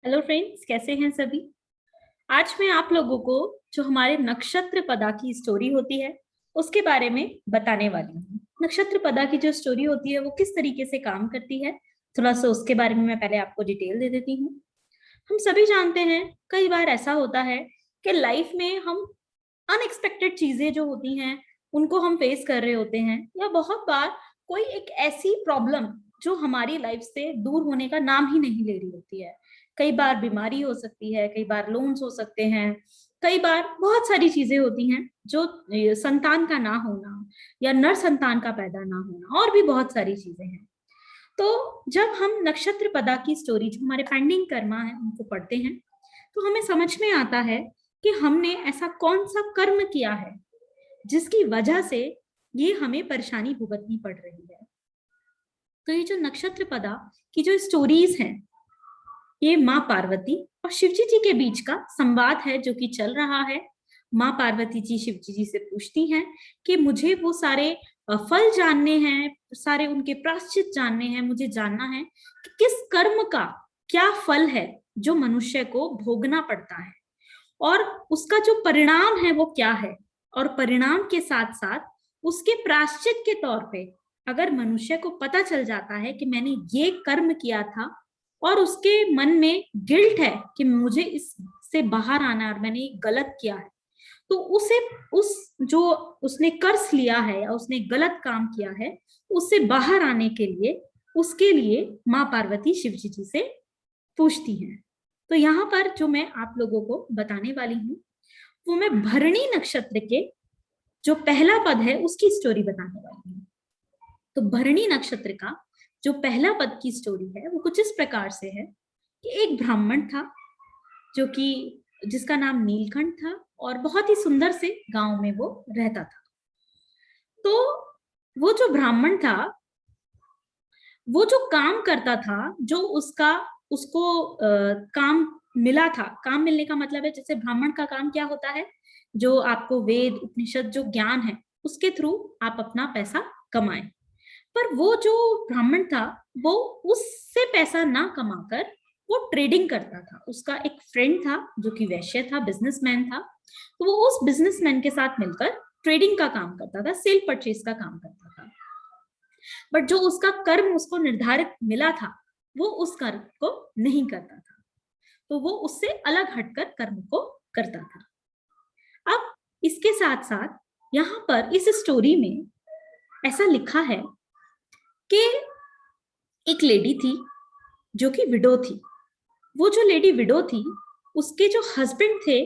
Hello friends, कैसे हैं सभी। आज मैं आप लोगों को जो हमारे नक्षत्र पदा की स्टोरी होती है उसके बारे में बताने वाली हूँ। नक्षत्र पदा की जो स्टोरी होती है वो किस तरीके से काम करती है, थोड़ा सा उसके बारे में मैं पहले आपको डिटेल दे देती हूँ। हम सभी जानते हैं कई बार ऐसा होता है कि लाइफ में हम अनएक्सपेक्टेड चीजें जो होती हैं उनको हम फेस कर रहे होते हैं, या बहुत बार कोई एक ऐसी प्रॉब्लम जो हमारी लाइफ से दूर होने का नाम ही नहीं ले रही होती है। कई बार बीमारी हो सकती है, कई बार लोन्स हो सकते हैं, कई बार बहुत सारी चीजें होती हैं जो संतान का ना होना या नर संतान का पैदा ना होना, और भी बहुत सारी चीजें हैं। तो जब हम नक्षत्र पदा की स्टोरी जो हमारे पेंडिंग कर्मा है उनको पढ़ते हैं तो हमें समझ में आता है कि हमने ऐसा कौन सा कर्म किया है जिसकी वजह से ये हमें परेशानी भुगतनी पड़ रही है। तो ये जो नक्षत्र पदा की जो स्टोरीज हैं, ये माँ पार्वती और शिवजी जी के बीच का संवाद है जो कि चल रहा है। माँ पार्वती जी शिवजी जी से पूछती हैं कि मुझे वो सारे फल जानने हैं, सारे उनके प्रायश्चित जानने हैं, मुझे जानना है कि किस कर्म का क्या फल है जो मनुष्य को भोगना पड़ता है, और उसका जो परिणाम है वो क्या है, और परिणाम के साथ साथ उसके प्रायश्चित के तौर पे अगर मनुष्य को पता चल जाता है कि मैंने ये कर्म किया था और उसके मन में गिल्ट है कि मुझे इससे बाहर आना है और मैंने गलत किया है, तो उसे उस जो उसने कर्ज लिया है या उसने गलत काम किया है उससे बाहर आने के लिए उसके लिए माँ पार्वती शिवजी जी से पूछती हैं। तो यहाँ पर जो मैं आप लोगों को बताने वाली हूँ वो मैं भरणी नक्षत्र के जो पहला पद है उसकी स्टोरी बताने वाली हूँ। तो भरणी नक्षत्र का जो पहला पद की स्टोरी है वो कुछ इस प्रकार से है कि एक ब्राह्मण था जो कि जिसका नाम नीलकंठ था, और बहुत ही सुंदर से गांव में वो रहता था। तो वो जो ब्राह्मण था वो जो काम करता था, जो उसका उसको काम मिला था, काम मिलने का मतलब है जैसे ब्राह्मण का काम क्या होता है, जो आपको वेद उपनिषद जो ज्ञान है उसके थ्रू आप अपना पैसा कमाएं। पर वो जो ब्राह्मण था वो उससे पैसा ना कमाकर वो ट्रेडिंग करता था। उसका एक फ्रेंड था जो कि वैश्य था, बिजनेसमैन था, तो वो उस बिजनेसमैन के साथ मिलकर ट्रेडिंग का काम करता था, सेल परचेज का काम करता था। बट जो उसका कर्म उसको निर्धारित मिला था वो उस कर्म को नहीं करता था, तो वो उससे अलग हटकर कर्म को करता था। अब इसके साथ साथ यहाँ पर इस स्टोरी में ऐसा लिखा है कि एक लेडी थी जो कि विडो थी। वो जो लेडी विडो थी उसके जो हस्बैंड थे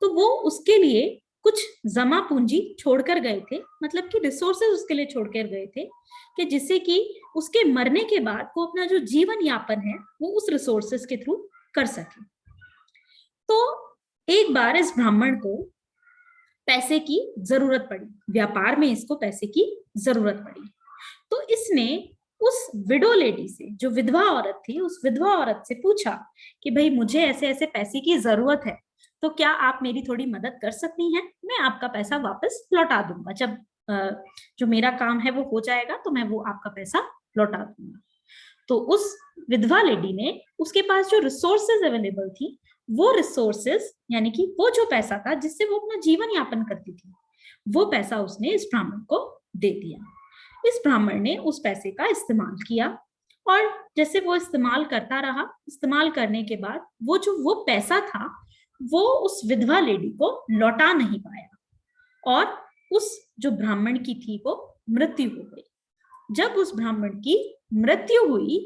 तो वो उसके लिए कुछ जमा पूंजी छोड़कर गए थे, मतलब कि रिसोर्सेज उसके लिए छोड़कर गए थे कि जिससे कि उसके मरने के बाद वो अपना जो जीवन यापन है वो उस रिसोर्सेज के थ्रू कर सके। तो एक बार इस ब्राह्मण को पैसे की जरूरत पड़ी, व्यापार में इसको पैसे की जरूरत पड़ी। तो इसने उस विडो लेडी से, जो विधवा औरत थी, उस विधवा औरत से पूछा कि भाई मुझे ऐसे ऐसे पैसे की जरूरत है, तो क्या आप मेरी थोड़ी मदद कर सकती हैं, मैं आपका पैसा वापस लौटा दूंगा, जब जो मेरा काम है वो हो जाएगा तो मैं वो आपका पैसा लौटा दूंगा। तो उस विधवा लेडी ने, उसके पास जो रिसोर्सेज अवेलेबल थी वो रिसोर्सेज यानी कि वो जो पैसा था जिससे वो अपना जीवन यापन करती थी, वो पैसा उसने इस ब्राह्मण को दे दिया। इस ब्राह्मण ने उस पैसे का इस्तेमाल किया, और जैसे वो इस्तेमाल करता रहा, इस्तेमाल करने के बाद वो जो वो पैसा था वो उस विधवा लेडी को लौटा नहीं पाया, और उस जो ब्राह्मण की थी वो मृत्यु हो गई। जब उस ब्राह्मण की मृत्यु हुई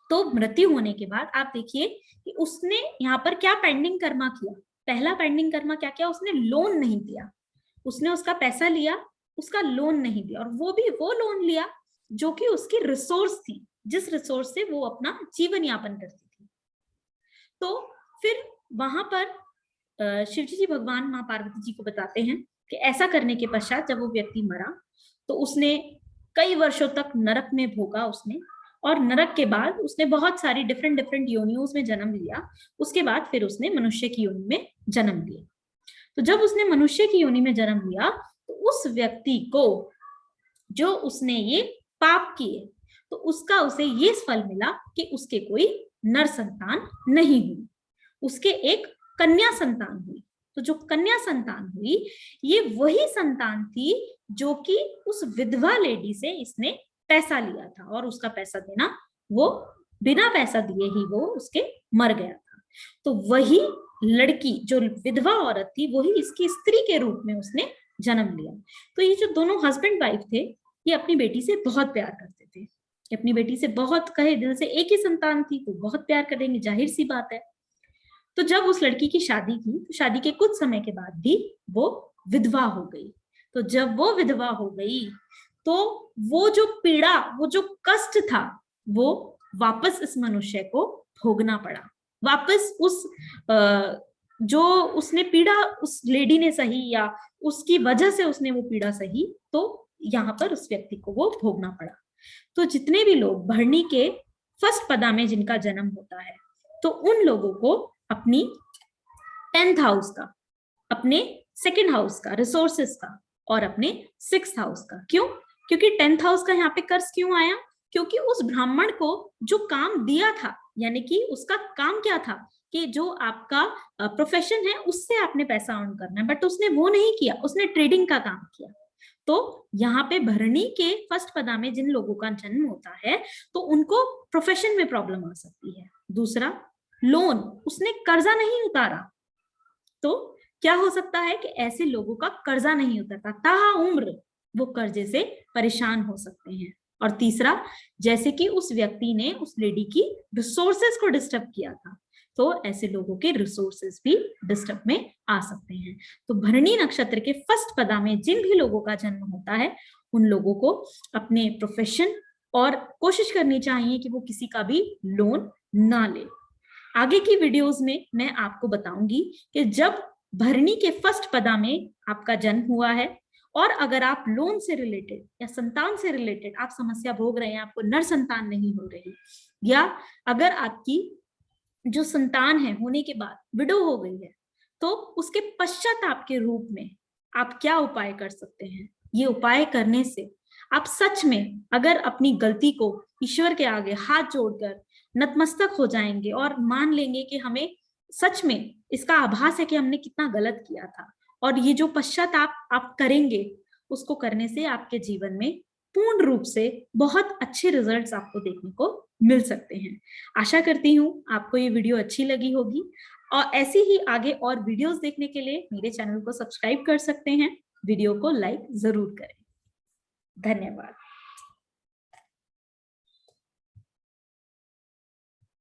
तो मृत्यु होने के बाद आप देखिए कि उसने यहाँ पर क्या पेंडिंग कर्मा किया। पहला पेंडिंग कर्मा क्या किया, उसने लोन नहीं दिया। उसने उसका पैसा लिया, उसका लोन नहीं दिया, और वो भी वो लोन लिया जो कि उसकी रिसोर्स थी, जिस रिसोर्स से वो अपना जीवन यापन करती थी। तो फिर वहां पर शिवजी जी भगवान माँ पार्वती जी को बताते हैं कि ऐसा करने के पश्चात जब वो व्यक्ति मरा तो उसने कई वर्षों तक नरक में भोगा उसने, और नरक के बाद उसने बहुत सारी डिफरेंट डिफरेंट योनियों में जन्म लिया। उसके बाद फिर उसने मनुष्य की योनि में जन्म लिया। तो जब उसने मनुष्य की योनि में जन्म लिया तो उस व्यक्ति को जो उसने ये पाप किए तो उसका उसे ये फल मिला कि उसके कोई नर संतान नहीं हुई, उसके एक कन्या संतान हुई। तो जो कन्या संतान हुई ये वही संतान थी जो कि उस विधवा लेडी से इसने पैसा लिया था, और उसका पैसा देना, वो बिना पैसा दिए ही वो उसके मर गया था। तो वही लड़की जो विधवा औरत थी वही इसकी स्त्री के रूप में उसने जन्म लिया। तो ये जो दोनों हस्बैंड वाइफ थे ये अपनी बेटी से बहुत प्यार करते थे, अपनी बेटी से बहुत, कहे दिल से, एक ही संतान थी तो बहुत प्यार करेंगे, जाहिर सी बात है। तो जब उस लड़की की शादी की तो शादी के कुछ समय के बाद भी वो विधवा हो गई। तो जब वो विधवा हो गई तो वो जो पीड़ा, वो जो कष्ट था, वो वापस इस मनुष्य को भोगना पड़ा। वापस उस जो उसने पीड़ा उस लेडी ने सही या उसकी वजह से उसने वो पीड़ा सही, तो यहाँ पर उस व्यक्ति को वो भोगना पड़ा। तो जितने भी लोग भरणी के फर्स्ट पदा में जिनका जन्म होता है तो उन लोगों को अपनी 10th हाउस का, अपने 2nd हाउस का, रिसोर्सेस का, और अपने 6th हाउस का, क्यों? क्योंकि 10th हाउस का यहाँ पे कर्ज क्यों आया? क्योंकि उस ब्राह्मण को जो काम दिया था, यानी कि उसका काम क्या था कि जो आपका प्रोफेशन है उससे आपने पैसा अर्न करना है, बट उसने वो नहीं किया, उसने ट्रेडिंग का काम किया। तो यहाँ पे भरणी के फर्स्ट पदा में जिन लोगों का जन्म होता है तो उनको प्रोफेशन में प्रॉब्लम आ सकती है। दूसरा, लोन, उसने कर्जा नहीं उतारा, तो क्या हो सकता है कि ऐसे लोगों का कर्जा नहीं उतरता, ताउम्र वो कर्जे से परेशान हो सकते हैं। और तीसरा, जैसे कि उस व्यक्ति ने उस लेडी की रिसोर्सेज को डिस्टर्ब किया था, तो ऐसे लोगों के रिसोर्सेज भी डिस्टर्ब में आ सकते हैं। तो भरणी नक्षत्र के फर्स्ट पदा में जिन भी लोगों का जन्म होता है उन लोगों को अपने प्रोफेशन और कोशिश करनी चाहिए कि वो किसी का भी लोन ना ले। आगे की वीडियोस में मैं आपको बताऊंगी कि जब भरणी के फर्स्ट पदा में आपका जन्म हुआ है और अगर आप लोन से रिलेटेड या संतान से रिलेटेड आप समस्या भोग रहे हैं, आपको नर संतान नहीं हो रही, या अगर आपकी जो संतान है होने के बाद विडो हो गई है, तो उसके पश्चाताप के रूप में आप क्या उपाय कर सकते हैं। ये उपाय करने से आप सच में अगर अपनी गलती को ईश्वर के आगे हाथ जोड़कर नतमस्तक हो जाएंगे और मान लेंगे कि हमें सच में इसका आभास है कि हमने कितना गलत किया था, और ये जो पश्चाताप आप करेंगे उसको करने से आपके जीवन में पूर्ण रूप से बहुत अच्छे रिजल्ट्स आपको देखने को मिल सकते हैं। आशा करती हूँ आपको ये वीडियो अच्छी लगी होगी, और ऐसी ही आगे और वीडियोस देखने के लिए मेरे चैनल को सब्सक्राइब कर सकते हैं। वीडियो को लाइक जरूर करें। धन्यवाद।